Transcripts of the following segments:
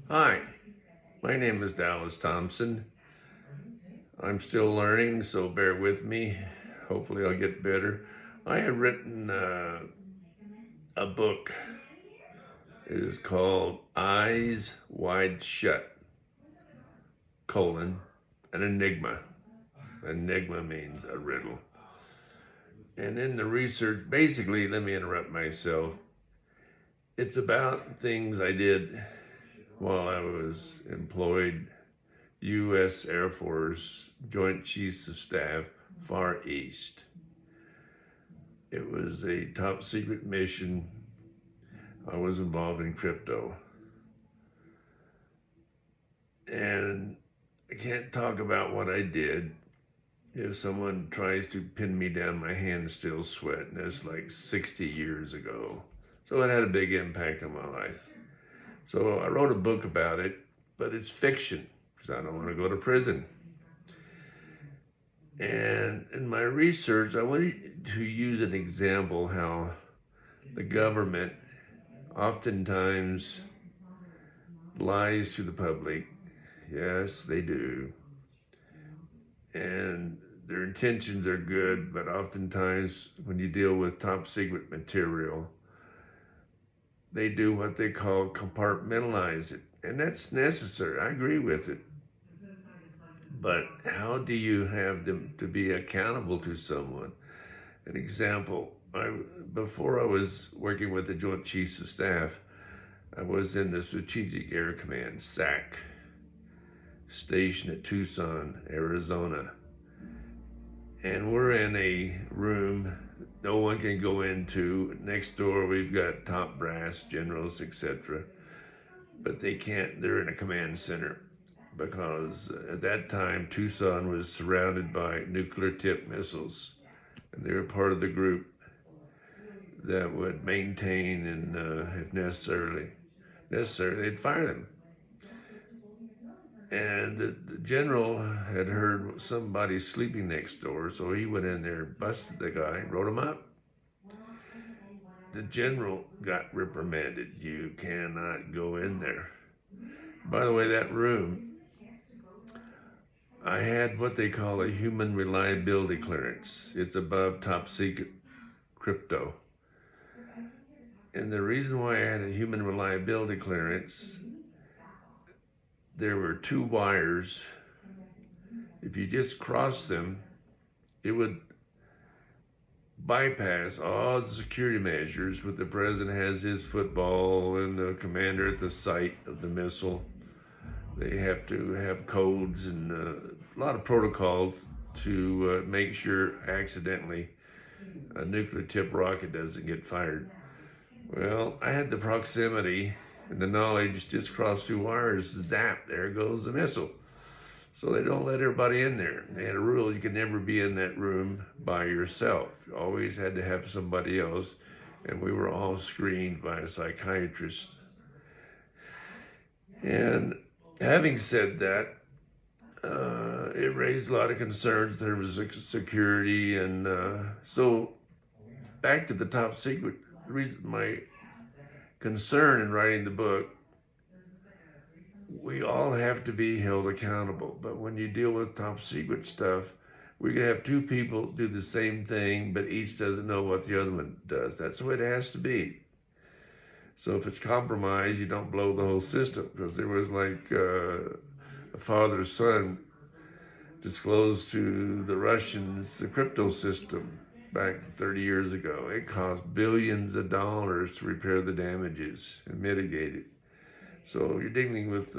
Hi, my name is Dallas Thompson. I'm still learning, so bear with me. Hopefully, I'll get better. I have written a book. It is called Eyes Wide Shut, colon, an enigma. Enigma means a riddle. And in the research, basically, let me interrupt myself. It's about things I did while I was employed U.S. Air Force Joint Chiefs of Staff, Far East. It was a top secret mission. I was involved in crypto. And I can't talk about what I did. If someone tries to pin me down, my hands still sweat. And that's like 60 years ago. So it had a big impact on my life. So I wrote a book about it, but it's fiction because I don't want to go to prison. And in my research, I wanted to use an example how the government oftentimes lies to the public. Yes, they do. And their intentions are good, but oftentimes when you deal with top secret material, they do what they call compartmentalize it. And that's necessary. I agree with it. But how do you have them to be accountable to someone? An example, before I was working with the Joint Chiefs of Staff, I was in the Strategic Air Command, SAC, stationed at Tucson, Arizona. And we're in a room no one can go into. Next door, we've got top brass, generals, etc. But they can't, they're in a command center because at that time, Tucson was surrounded by nuclear tipped missiles. And they were part of the group that would maintain and, if necessary, they'd fire them. And the general had heard somebody sleeping next door, so he went in there, busted the guy, wrote him up. The general got reprimanded. You cannot go in there. By the way, that room, I had what they call a human reliability clearance. It's above top secret crypto. And the reason why I had a human reliability clearance, there were two wires. If you just cross them, it would bypass all the security measures. With the president has his football and the commander at the site of the missile. They have to have codes and a lot of protocol to make sure accidentally a nuclear tip rocket doesn't get fired. Well, I had the proximity and the knowledge, just cross two wires, zap, there goes the missile. So they don't let everybody in there. They had a rule, you could never be in that room by yourself. You always had to have somebody else, and we were all screened by a psychiatrist. And having said that, it raised a lot of concerns in terms of security, and so back to the top secret. The reason my concern in writing the book, we all have to be held accountable. But when you deal with top secret stuff, we can have two people do the same thing, but each doesn't know what the other one does. That's the way it has to be. So if it's compromised, you don't blow the whole system. Because there was like a father's son disclosed to the Russians the crypto system back 30 years ago. It cost billions of dollars to repair the damages and mitigate it. So you're dealing with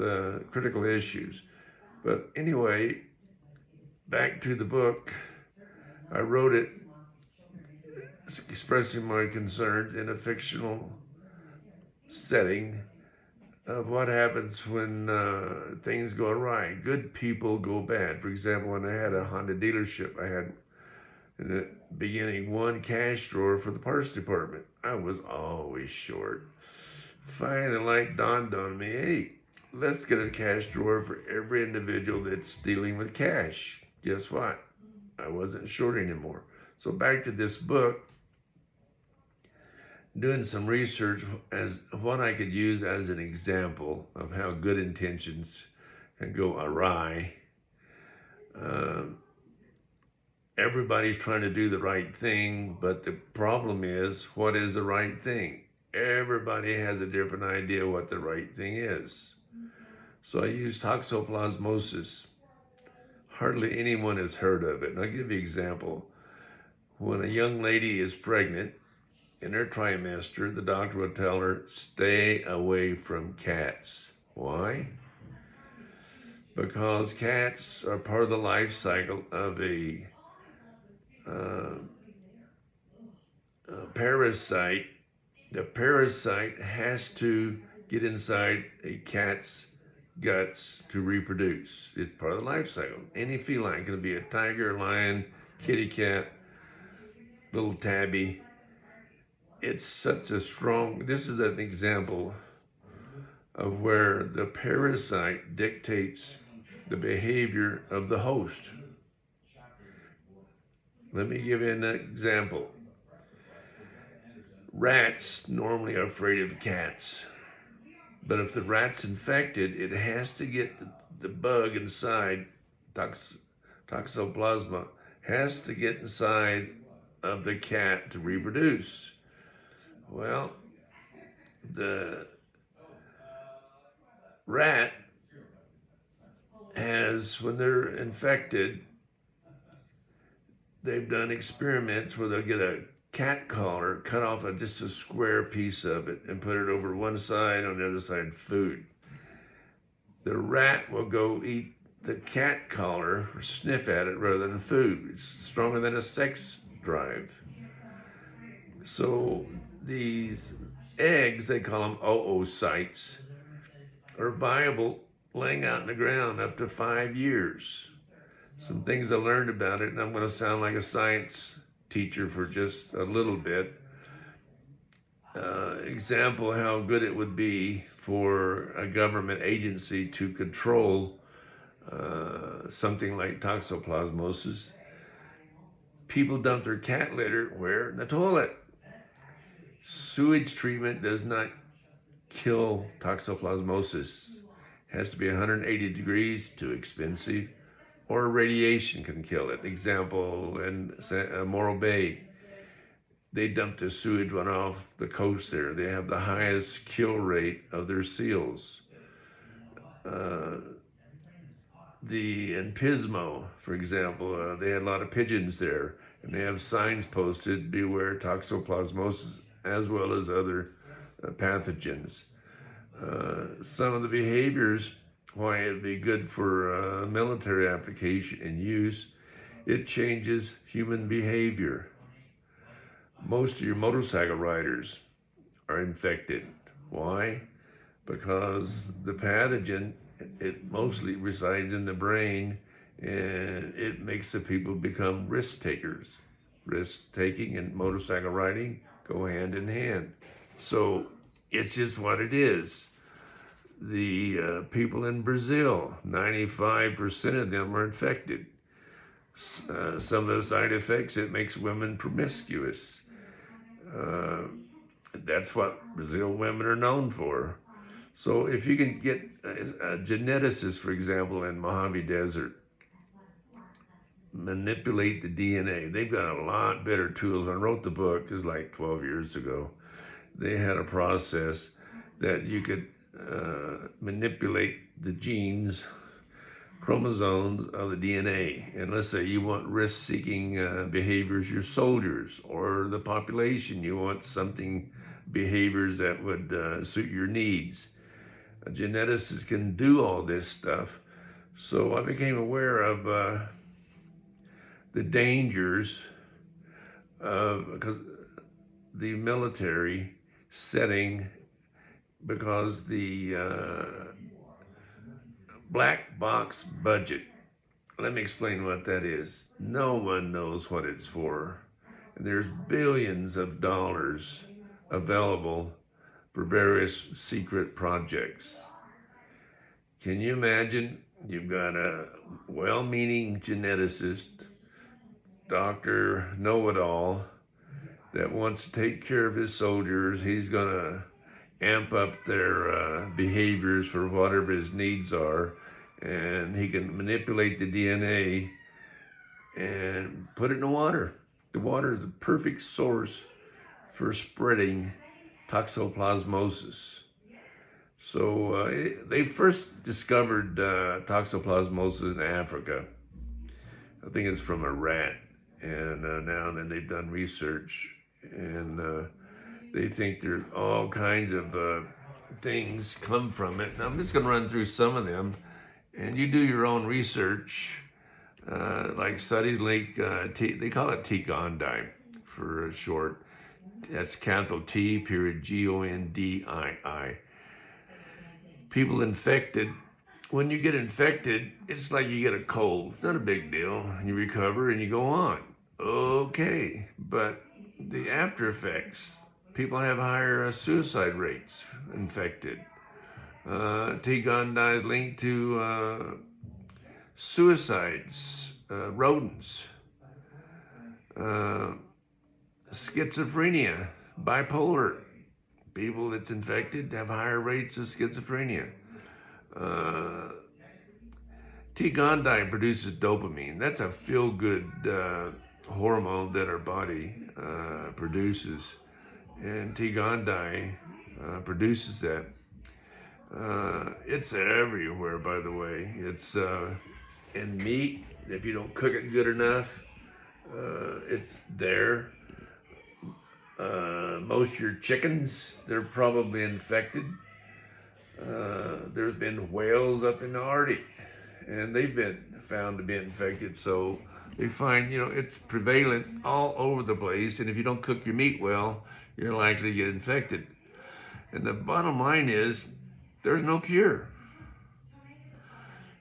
critical issues. But anyway, back to the book. I wrote it expressing my concerns in a fictional setting of what happens when things go awry. Good people go bad. For example, when I had a Honda dealership, I had in the beginning one cash drawer for the parts department. I was always short. Finally, the light dawned on me, hey, let's get a cash drawer for every individual that's dealing with cash. Guess what? I wasn't short anymore. So back to this book, doing some research as what I could use as an example of how good intentions can go awry. Uh, Everybody's trying to do the right thing, but the problem is, what is the right thing? Everybody has a different idea what the right thing is. So I use toxoplasmosis. Hardly anyone has heard of it. And I'll give you an example. When a young lady is pregnant in her trimester, the doctor will tell her, stay away from cats. Why? Because cats are part of the life cycle of a uh, parasite. The parasite has to get inside a cat's guts to reproduce. It's part of the life cycle. Any feline, can be a tiger, lion, kitty cat, little tabby. It's such a strong, this is an example of where the parasite dictates the behavior of the host. Let me give you an example. Rats normally are afraid of cats, but if the rat's infected, it has to get the bug inside, toxoplasma, has to get inside of the cat to reproduce. Well, the rat has, when they're infected, they've done experiments where they'll get a cat collar, cut off just a square piece of it and put it over one side, on the other side food. The rat will go eat the cat collar or sniff at it rather than food. It's stronger than a sex drive. So these eggs, they call them oocytes, are viable laying out in the ground up to 5 years. Some things I learned about it, and I'm going to sound like a science teacher for just a little bit. Example how good it would be for a government agency to control something like toxoplasmosis. People dump their cat litter where? In the toilet. Sewage treatment does not kill toxoplasmosis. It has to be 180 degrees, too expensive, or radiation can kill it. Example, in Morro Bay, they dumped the sewage runoff the coast there. They have the highest kill rate of their seals. In Pismo, for example, they had a lot of pigeons there, and they have signs posted, beware toxoplasmosis, as well as other pathogens. Some of the behaviors, why it'd be good for military application and use, it changes human behavior. Most of your motorcycle riders are infected. Why? Because the pathogen, it mostly resides in the brain, and it makes the people become risk takers. Risk taking and motorcycle riding go hand in hand. So it's just what it is. The people in Brazil, 95% of them are infected. Some of the side effects, it makes women promiscuous. That's what Brazil women are known for. So if you can get a geneticist, for example, in Mojave Desert, manipulate the DNA. They've got a lot better tools. I wrote the book, it was like 12 years ago. They had a process that you could manipulate the genes, chromosomes of the DNA. And let's say you want risk-seeking behaviors, your soldiers, or the population, you want something, behaviors that would suit your needs. A geneticist can do all this stuff. So I became aware of the dangers of, because the military setting, because the black box budget. Let me explain what that is. No one knows what it's for. And there's billions of dollars available for various secret projects. Can you imagine? You've got a well-meaning geneticist, doctor, know-it-all, that wants to take care of his soldiers. He's going to amp up their behaviors for whatever his needs are, and he can manipulate the DNA and put it in the water. The water is the perfect source for spreading toxoplasmosis. So they first discovered toxoplasmosis in Africa. I think it's from a rat, and now and then they've done research, and they think there's all kinds of things come from it. And I'm just going to run through some of them, and you do your own research. Like studies like they call it T. gondii for short. That's capital T period Gondii. People infected. When you get infected, it's like you get a cold. It's not a big deal. You recover and you go on. Okay, but the after effects, people have higher suicide rates infected. T. gondii is linked to suicides, rodents, schizophrenia, bipolar. People that's infected have higher rates of schizophrenia. T. gondii produces dopamine. That's a feel-good hormone that our body produces. And T. gondii produces that. It's everywhere, by the way. It's in meat. If you don't cook it good enough, it's there. Most of your chickens, they're probably infected. There's been whales up in the Arctic, and they've been found to be infected. So they find, it's prevalent all over the place. And if you don't cook your meat well, you're likely to get infected. And the bottom line is, there's no cure.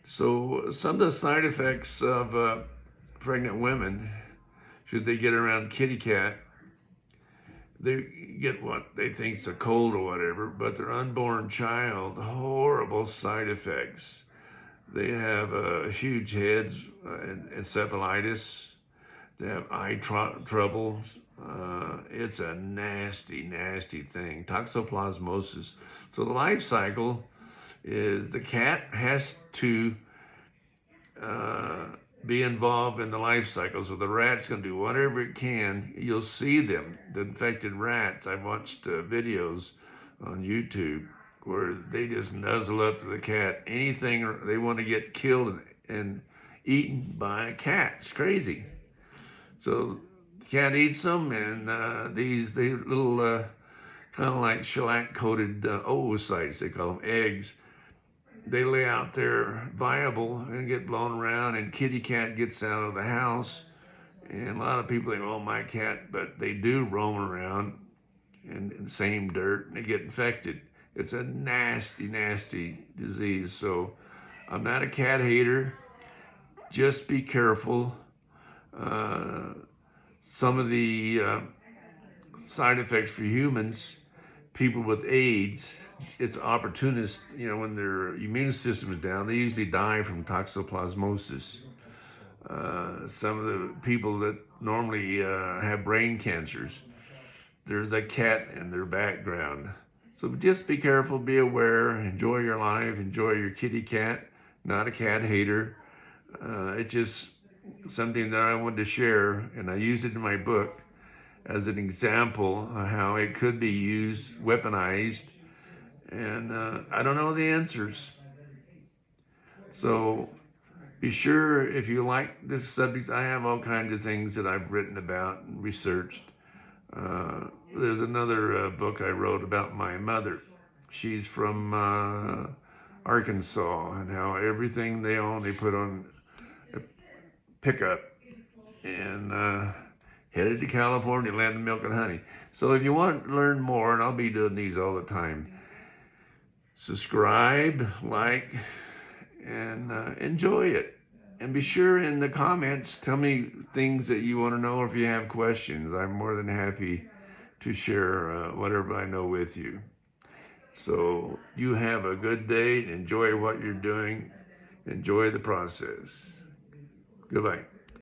So some of the side effects of pregnant women, should they get around kitty cat, they get what they think is a cold or whatever, but their unborn child, horrible side effects. They have huge heads, encephalitis. They have eye trouble. It's a nasty, nasty thing. Toxoplasmosis. So the life cycle is the cat has to be involved in the life cycle. So the rat's going to do whatever it can. You'll see them, the infected rats. I've watched videos on YouTube where they just nuzzle up to the cat. Anything they want to get killed and eaten by a cat. It's crazy. So the cat eats them, and these little kind of like shellac-coated oocytes, they call them eggs. They lay out there viable and get blown around, and kitty cat gets out of the house. And a lot of people think, oh, my cat, but they do roam around in the same dirt and they get infected. It's a nasty, nasty disease. So I'm not a cat hater. Just be careful. Some of the side effects for humans, people with AIDS, it's opportunist, when their immune system is down, they usually die from toxoplasmosis. Some of the people that normally have brain cancers, there's a cat in their background. So just be careful, be aware, enjoy your life, enjoy your kitty cat. Not a cat hater. It's just something that I wanted to share, and I used it in my book as an example of how it could be used, weaponized, and I don't know the answers. So be sure, if you like this subject, I have all kinds of things that I've written about and researched. There's another book I wrote about my mother. She's from Arkansas, and how everything they own, they put on a pickup and headed to California, land of milk and honey. So if you want to learn more, and I'll be doing these all the time, subscribe, like, and enjoy it. And be sure in the comments, tell me things that you want to know, or if you have questions. I'm more than happy to share whatever I know with you. So you have a good day, enjoy what you're doing, enjoy the process. Goodbye.